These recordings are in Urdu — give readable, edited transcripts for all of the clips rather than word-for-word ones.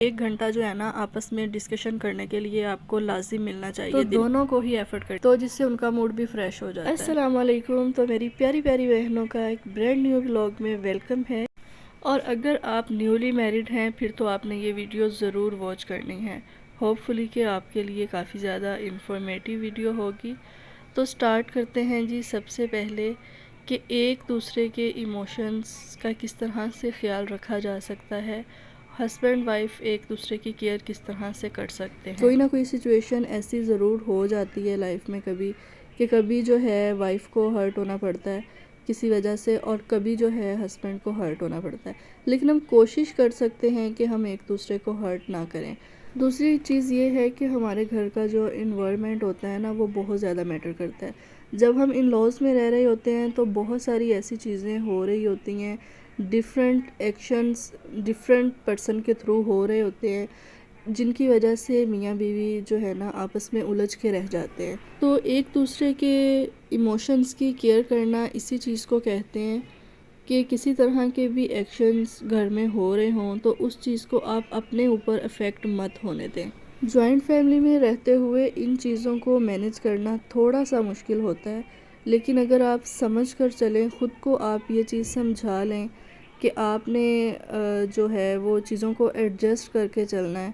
ایک گھنٹہ جو ہے نا آپس میں ڈسکشن کرنے کے لیے آپ کو لازم ملنا چاہیے، تو دونوں کو ہی ایفرٹ کریں تو جس سے ان کا موڈ بھی فریش ہو جاتا ہے۔ السلام علیکم، تو میری پیاری پیاری بہنوں کا ایک برانڈ نیو ولاگ میں ویلکم ہے، اور اگر آپ نیولی میرڈ ہیں پھر تو آپ نے یہ ویڈیو ضرور واچ کرنی ہے۔ ہوپ فلی کہ آپ کے لیے کافی زیادہ انفارمیٹیو ویڈیو ہوگی۔ تو سٹارٹ کرتے ہیں جی۔ سب سے پہلے کہ ایک دوسرے کے ایموشنز کا کس طرح سے خیال رکھا جا سکتا ہے، ہسبینڈ وائف ایک دوسرے کی کیئر کس طرح سے کر سکتے ہیں۔ کوئی نہ کوئی سچویشن ایسی ضرور ہو جاتی ہے لائف میں کبھی جو ہے وائف کو ہرٹ ہونا پڑتا ہے کسی وجہ سے، اور کبھی جو ہے ہسبینڈ کو ہرٹ ہونا پڑتا ہے، لیکن ہم کوشش کر سکتے ہیں کہ ہم ایک دوسرے کو ہرٹ نہ کریں۔ دوسری چیز یہ ہے کہ ہمارے گھر کا جو انوائرمنٹ ہوتا ہے نا وہ بہت زیادہ میٹر کرتا ہے۔ جب ہم ان لاز میں رہ رہے ہوتے ہیں تو بہت ساری ایسی چیزیں ہو رہی ہوتی ہیں، ڈیفرنٹ ایکشنز ڈیفرنٹ پرسن کے تھرو ہو رہے ہوتے ہیں، جن کی وجہ سے میاں بیوی جو ہے نا آپس میں الجھ کے رہ جاتے ہیں۔ تو ایک دوسرے کے ایموشنز کی کیئر کرنا اسی چیز کو کہتے ہیں کہ کسی طرح کے بھی ایکشنز گھر میں ہو رہے ہوں تو اس چیز کو آپ اپنے اوپر افیکٹ مت ہونے دیں۔ جوائنٹ فیملی میں رہتے ہوئے ان چیزوں کو مینیج کرنا تھوڑا سا مشکل ہوتا ہے، لیکن اگر آپ سمجھ کر چلیں، خود کو آپ یہ چیز سمجھا لیں کہ آپ نے جو ہے وہ چیزوں کو ایڈجسٹ کر کے چلنا ہے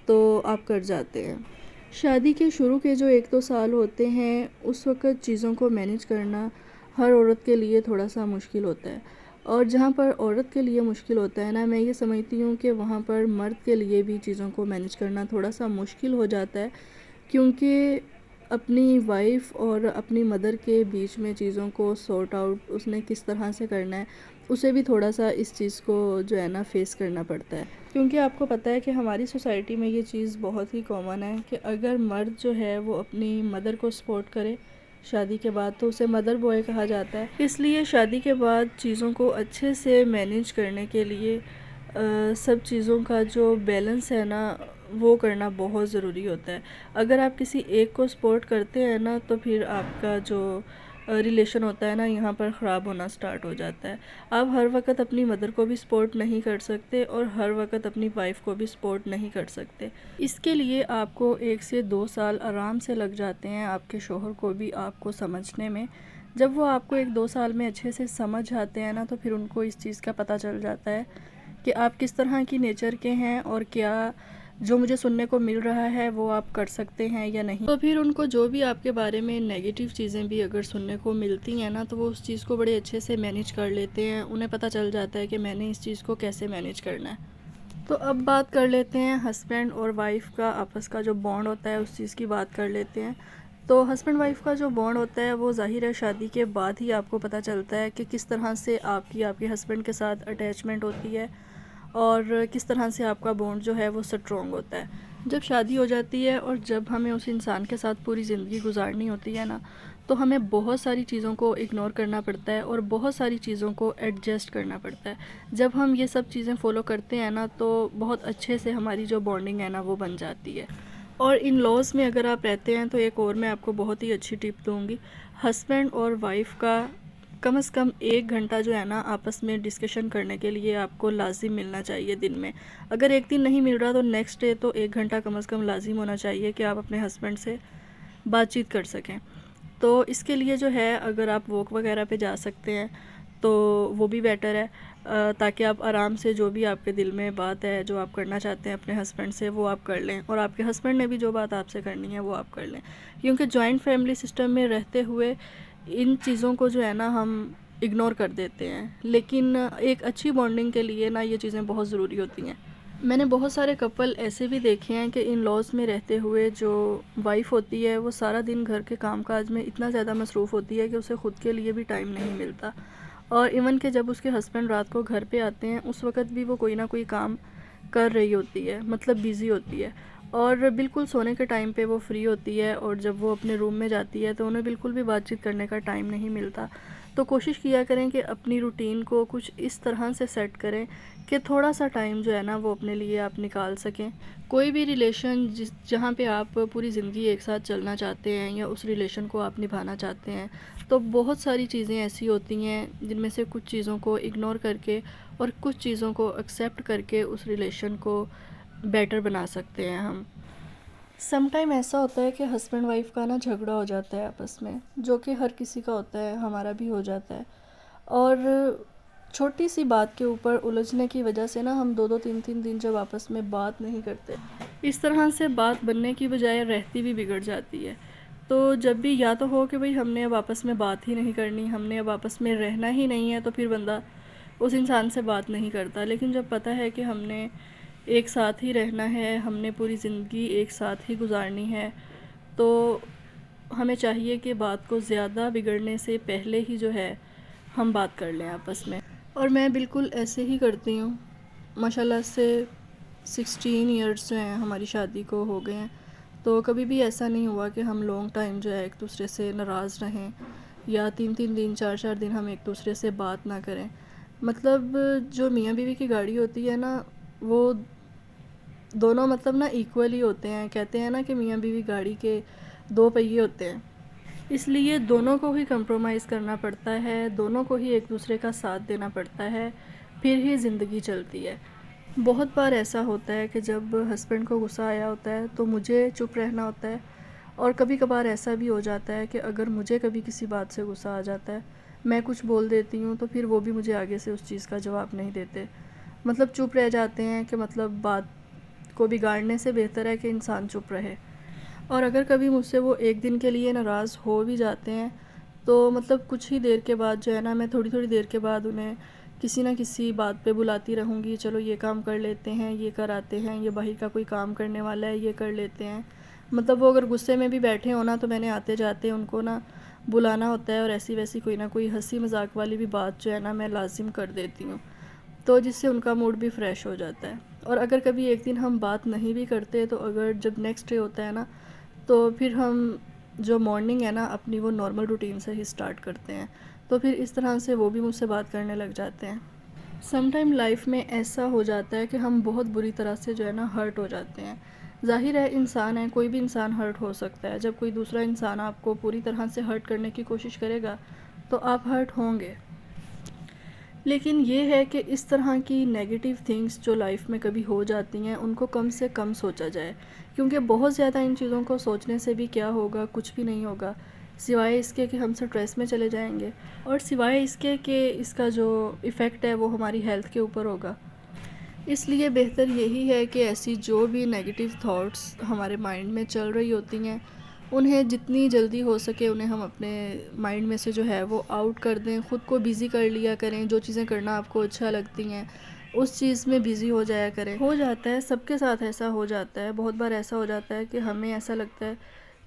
تو آپ کر جاتے ہیں۔ شادی کے شروع کے جو 1-2 سال ہوتے ہیں اس وقت چیزوں کو مینیج کرنا ہر عورت کے لیے تھوڑا سا مشکل ہوتا ہے، اور جہاں پر عورت کے لیے مشکل ہوتا ہے نا، میں یہ سمجھتی ہوں کہ وہاں پر مرد کے لیے بھی چیزوں کو مینیج کرنا تھوڑا سا مشکل ہو جاتا ہے، کیونکہ اپنی وائف اور اپنی مدر کے بیچ میں چیزوں کو سورٹ آؤٹ اس نے کس طرح سے کرنا ہے، اسے بھی تھوڑا سا اس چیز کو جو ہے نا فیس کرنا پڑتا ہے۔ کیونکہ آپ کو پتہ ہے کہ ہماری سوسائٹی میں یہ چیز بہت ہی کامن ہے کہ اگر مرد جو ہے وہ اپنی مدر کو سپورٹ کرے شادی کے بعد تو اسے مدر بوائے کہا جاتا ہے۔ اس لیے شادی کے بعد چیزوں کو اچھے سے مینیج کرنے کے لیے سب چیزوں کا جو بیلنس ہے نا وہ کرنا بہت ضروری ہوتا ہے۔ اگر آپ کسی ایک کو سپورٹ کرتے ہیں نا تو پھر آپ کا جو ریلیشن ہوتا ہے نا یہاں پر خراب ہونا سٹارٹ ہو جاتا ہے۔ آپ ہر وقت اپنی مدر کو بھی سپورٹ نہیں کر سکتے اور ہر وقت اپنی وائف کو بھی سپورٹ نہیں کر سکتے۔ اس کے لیے آپ کو 1 سے 2 سال آرام سے لگ جاتے ہیں آپ کے شوہر کو بھی آپ کو سمجھنے میں۔ جب وہ آپ کو 1-2 سال میں اچھے سے سمجھ آتے ہیں نا تو پھر ان کو اس چیز کا پتہ چل جاتا ہے کہ آپ کس طرح کی نیچر کے ہیں، اور کیا جو مجھے سننے کو مل رہا ہے وہ آپ کر سکتے ہیں یا نہیں۔ تو پھر ان کو جو بھی آپ کے بارے میں نیگیٹیو چیزیں بھی اگر سننے کو ملتی ہیں نا تو وہ اس چیز کو بڑے اچھے سے مینیج کر لیتے ہیں، انہیں پتہ چل جاتا ہے کہ میں نے اس چیز کو کیسے مینیج کرنا ہے۔ تو اب بات کر لیتے ہیں ہسبینڈ اور وائف کا آپس کا جو بانڈ ہوتا ہے اس چیز کی بات کر لیتے ہیں۔ تو ہسبینڈ وائف کا جو بانڈ ہوتا ہے وہ ظاہر ہے شادی کے بعد ہی آپ کو پتہ چلتا ہے کہ کس طرح سے آپ کے ہسبینڈ کے ساتھ اٹیچمنٹ ہوتی ہے اور کس طرح سے آپ کا بانڈ جو ہے وہ سٹرونگ ہوتا ہے۔ جب شادی ہو جاتی ہے اور جب ہمیں اس انسان کے ساتھ پوری زندگی گزارنی ہوتی ہے نا تو ہمیں بہت ساری چیزوں کو اگنور کرنا پڑتا ہے اور بہت ساری چیزوں کو ایڈجسٹ کرنا پڑتا ہے۔ جب ہم یہ سب چیزیں فالو کرتے ہیں نا تو بہت اچھے سے ہماری جو بانڈنگ ہے نا وہ بن جاتی ہے۔ اور ان لاز میں اگر آپ رہتے ہیں تو ایک اور میں آپ کو بہت ہی اچھی ٹپ دوں گی، ہسبینڈ اور وائف کا کم از کم 1 گھنٹہ جو ہے نا آپس میں ڈسکشن کرنے کے لیے آپ کو لازم ملنا چاہیے دن میں۔ اگر ایک دن نہیں مل رہا تو نیکسٹ ڈے تو 1 گھنٹہ کم از کم لازم ہونا چاہیے کہ آپ اپنے ہسبینڈ سے بات چیت کر سکیں۔ تو اس کے لیے جو ہے اگر آپ واک وغیرہ پہ جا سکتے ہیں تو وہ بھی بیٹر ہے، تاکہ آپ آرام سے جو بھی آپ کے دل میں بات ہے جو آپ کرنا چاہتے ہیں اپنے ہسبینڈ سے وہ آپ کر لیں، اور آپ کے ہسبینڈ نے بھی جو بات آپ سے کرنی ہے وہ آپ کر لیں۔ کیونکہ جوائنٹ فیملی سسٹم میں رہتے ہوئے ان چیزوں کو جو ہے نا ہم اگنور کر دیتے ہیں، لیکن ایک اچھی بانڈنگ کے لیے نا یہ چیزیں بہت ضروری ہوتی ہیں۔ میں نے بہت سارے کپل ایسے بھی دیکھے ہیں کہ ان لاز میں رہتے ہوئے جو وائف ہوتی ہے وہ سارا دن گھر کے کام کاج میں اتنا زیادہ مصروف ہوتی ہے کہ اسے خود کے لیے بھی ٹائم نہیں ملتا، اور ایون کہ جب اس کے ہسبینڈ رات کو گھر پہ آتے ہیں اس وقت بھی وہ کوئی نہ کوئی کام کر رہی ہوتی ہے، مطلب بیزی ہوتی ہے، اور بالکل سونے کے ٹائم پہ وہ فری ہوتی ہے، اور جب وہ اپنے روم میں جاتی ہے تو انہیں بالکل بھی بات چیت کرنے کا ٹائم نہیں ملتا۔ تو کوشش کیا کریں کہ اپنی روٹین کو کچھ اس طرح سے سیٹ کریں کہ تھوڑا سا ٹائم جو ہے نا وہ اپنے لیے آپ نکال سکیں۔ کوئی بھی ریلیشن جہاں پہ آپ پوری زندگی ایک ساتھ چلنا چاہتے ہیں یا اس ریلیشن کو آپ نبھانا چاہتے ہیں تو بہت ساری چیزیں ایسی ہوتی ہیں جن میں سے کچھ چیزوں کو اگنور کر کے اور کچھ چیزوں کو ایکسیپٹ کر کے اس ریلیشن کو بیٹر بنا سکتے ہیں ہم۔ سم ٹائم ایسا ہوتا ہے کہ ہسبینڈ وائف کا نا جھگڑا ہو جاتا ہے آپس میں، جو کہ ہر کسی کا ہوتا ہے، ہمارا بھی ہو جاتا ہے، اور چھوٹی سی بات کے اوپر الجھنے کی وجہ سے نا ہم 2-3 دن جب آپس میں بات نہیں کرتے، اس طرح سے بات بننے کی بجائے رہتی بھی بگڑ جاتی ہے۔ تو جب بھی یا تو ہو کہ بھئی ہم نے اب آپس میں بات ہی نہیں کرنی، ہم نے اب آپس میں رہنا ہی نہیں ہے، تو پھر بندہ اس انسان سے بات نہیں کرتا۔ لیکن جب پتہ ہے کہ ہم نے ایک ساتھ ہی رہنا ہے، ہم نے پوری زندگی ایک ساتھ ہی گزارنی ہے، تو ہمیں چاہیے کہ بات کو زیادہ بگڑنے سے پہلے ہی جو ہے ہم بات کر لیں آپس میں۔ اور میں بالکل ایسے ہی کرتی ہوں۔ ماشاءاللہ سے 16 ایئرس جو ہیں ہماری شادی کو ہو گئے ہیں، تو کبھی بھی ایسا نہیں ہوا کہ ہم لانگ ٹائم جو ہے ایک دوسرے سے ناراض رہیں، یا 3 دن 4 دن ہم ایک دوسرے سے بات نہ کریں۔ مطلب جو میاں بیوی کی گاڑی ہوتی ہے نا، وہ دونوں مطلب نا ایکولی ہوتے ہیں۔ کہتے ہیں نا کہ میاں بیوی گاڑی کے 2 پہیے ہوتے ہیں، اس لیے دونوں کو ہی کمپرومائز کرنا پڑتا ہے، دونوں کو ہی ایک دوسرے کا ساتھ دینا پڑتا ہے، پھر ہی زندگی چلتی ہے۔ بہت بار ایسا ہوتا ہے کہ جب ہسبینڈ کو غصہ آیا ہوتا ہے تو مجھے چپ رہنا ہوتا ہے، اور کبھی کبھار ایسا بھی ہو جاتا ہے کہ اگر مجھے کبھی کسی بات سے غصہ آ جاتا ہے، میں کچھ بول دیتی ہوں تو پھر وہ بھی مجھے آگے سے اس چیز کا جواب نہیں دیتے، مطلب چپ رہ جاتے ہیں کہ مطلب بات کو بگاڑنے سے بہتر ہے کہ انسان چپ رہے۔ اور اگر کبھی مجھ سے وہ ایک دن کے لیے ناراض ہو بھی جاتے ہیں تو مطلب کچھ ہی دیر کے بعد جو ہے نا، میں تھوڑی دیر کے بعد انہیں کسی نہ کسی بات پہ بلاتی رہوں گی، چلو یہ کام کر لیتے ہیں، یہ کر آتے ہیں، یہ باہر کا کوئی کام کرنے والا ہے، یہ کر لیتے ہیں۔ مطلب وہ اگر غصے میں بھی بیٹھے ہونا تو میں نے آتے جاتے ان کو نا بلانا ہوتا ہے، اور ایسی ویسی کوئی نہ کوئی ہنسی مذاق والی بھی بات جو ہے نا میں لازم کر دیتی ہوں، تو جس سے ان کا موڈ بھی فریش ہو جاتا ہے۔ اور اگر کبھی ایک دن ہم بات نہیں بھی کرتے تو اگر جب نیکسٹ ڈے ہوتا ہے نا، تو پھر ہم جو مارننگ ہے نا اپنی، وہ نارمل روٹین سے ہی سٹارٹ کرتے ہیں، تو پھر اس طرح سے وہ بھی مجھ سے بات کرنے لگ جاتے ہیں۔ سم ٹائم لائف میں ایسا ہو جاتا ہے کہ ہم بہت بری طرح سے جو ہے نا ہرٹ ہو جاتے ہیں۔ ظاہر ہے انسان ہے، کوئی بھی انسان ہرٹ ہو سکتا ہے۔ جب کوئی دوسرا انسان آپ کو پوری طرح سے ہرٹ کرنے کی کوشش کرے گا تو آپ ہرٹ ہوں گے، لیکن یہ ہے کہ اس طرح کی نیگیٹو تھنگس جو لائف میں کبھی ہو جاتی ہیں ان کو کم سے کم سوچا جائے، کیونکہ بہت زیادہ ان چیزوں کو سوچنے سے بھی کیا ہوگا، کچھ بھی نہیں ہوگا، سوائے اس کے کہ ہم سٹریس میں چلے جائیں گے، اور سوائے اس کے کہ اس کا جو ایفیکٹ ہے وہ ہماری ہیلتھ کے اوپر ہوگا۔ اس لیے بہتر یہی ہے کہ ایسی جو بھی نیگیٹو تھاٹس ہمارے مائنڈ میں چل رہی ہوتی ہیں، انہیں جتنی جلدی ہو سکے انہیں ہم اپنے مائنڈ میں سے جو ہے وہ آؤٹ کر دیں، خود کو بیزی کر لیا کریں، جو چیزیں کرنا آپ کو اچھا لگتی ہیں اس چیز میں بیزی ہو جایا کریں۔ ہو جاتا ہے، سب کے ساتھ ایسا ہو جاتا ہے، بہت بار ایسا ہو جاتا ہے کہ ہمیں ایسا لگتا ہے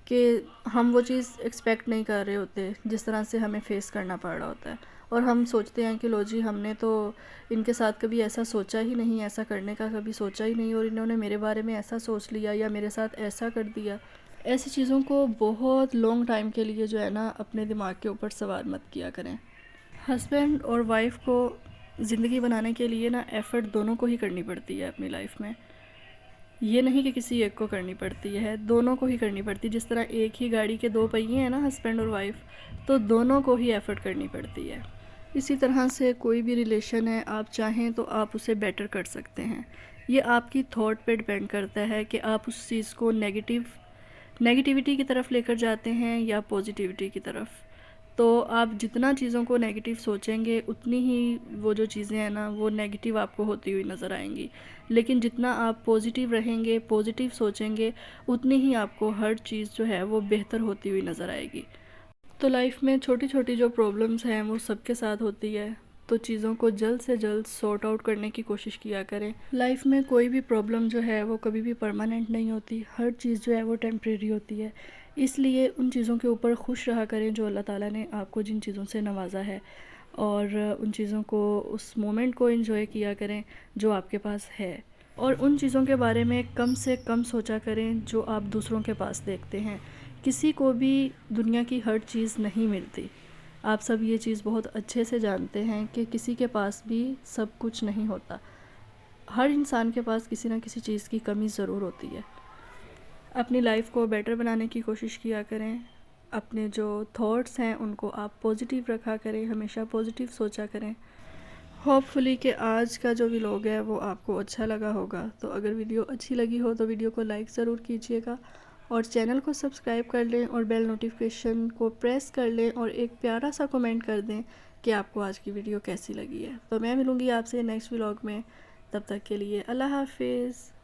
کہ ہم وہ چیز ایکسپیکٹ نہیں کر رہے ہوتے جس طرح سے ہمیں فیس کرنا پڑ رہا ہوتا ہے، اور ہم سوچتے ہیں کہ لو جی ہم نے تو ان کے ساتھ کبھی ایسا سوچا ہی نہیں، ایسا کرنے کا کبھی سوچا ہی نہیں، اور انہوں نے میرے بارے میں ایسا سوچ لیا یا میرے ساتھ ایسا کر دیا۔ ایسی چیزوں کو بہت لانگ ٹائم کے لیے جو ہے نا اپنے دماغ کے اوپر سوار مت کیا کریں۔ ہسبینڈ اور وائف کو زندگی بنانے کے لیے نا ایفرٹ دونوں کو ہی کرنی پڑتی ہے اپنی لائف میں، یہ نہیں کہ کسی ایک کو کرنی پڑتی ہے، دونوں کو ہی کرنی پڑتی ہے۔ جس طرح ایک ہی گاڑی کے 2 پہیے ہیں نا، ہسبینڈ اور وائف، تو دونوں کو ہی ایفرٹ کرنی پڑتی ہے۔ اسی طرح سے کوئی بھی ریلیشن ہے، آپ چاہیں تو آپ اسے بیٹر کر سکتے ہیں۔ یہ آپ کی تھاٹ پہ ڈیپینڈ کرتا ہے کہ آپ اس چیز کو نیگیٹیوٹی کی طرف لے کر جاتے ہیں یا پوزیٹیوٹی کی طرف۔ تو آپ جتنا چیزوں کو نیگیٹیو سوچیں گے اتنی ہی وہ جو چیزیں ہیں نا وہ نیگیٹیو آپ کو ہوتی ہوئی نظر آئیں گی، لیکن جتنا آپ پوزیٹیو رہیں گے، پوزیٹیو سوچیں گے، اتنی ہی آپ کو ہر چیز جو ہے وہ بہتر ہوتی ہوئی نظر آئے گی۔ تو لائف میں چھوٹی چھوٹی جو پرابلمز ہیں وہ سب کے ساتھ ہوتی ہے، تو چیزوں کو جلد سے جلد سارٹ آؤٹ کرنے کی کوشش کیا کریں۔ لائف میں کوئی بھی پرابلم جو ہے وہ کبھی بھی پرماننٹ نہیں ہوتی، ہر چیز جو ہے وہ ٹیمپریری ہوتی ہے، اس لیے ان چیزوں کے اوپر خوش رہا کریں جو اللہ تعالیٰ نے آپ کو جن چیزوں سے نوازا ہے، اور ان چیزوں کو، اس مومنٹ کو انجوائے کیا کریں جو آپ کے پاس ہے، اور ان چیزوں کے بارے میں کم سے کم سوچا کریں جو آپ دوسروں کے پاس دیکھتے ہیں۔ کسی کو بھی دنیا کی ہر چیز نہیں ملتی، آپ سب یہ چیز بہت اچھے سے جانتے ہیں کہ کسی کے پاس بھی سب کچھ نہیں ہوتا، ہر انسان کے پاس کسی نہ کسی چیز کی کمی ضرور ہوتی ہے۔ اپنی لائف کو بیٹر بنانے کی کوشش کیا کریں، اپنے جو تھاٹس ہیں ان کو آپ پوزیٹیو رکھا کریں، ہمیشہ پوزیٹیو سوچا کریں، ہوپ فلی کہ آج کا جو ولاگ ہے وہ آپ کو اچھا لگا ہوگا. تو اگر ویڈیو اچھی لگی ہو تو ویڈیو کو لائک ضرور کیجیے گا اور چینل کو سبسکرائب کر لیں اور بیل نوٹیفیکیشن کو پریس کر لیں اور ایک پیارا سا کمنٹ کر دیں کہ آپ کو آج کی ویڈیو کیسی لگی ہے. تو میں ملوں گی آپ سے نیکسٹ ولاگ میں. تب تک کے لیے اللہ حافظ.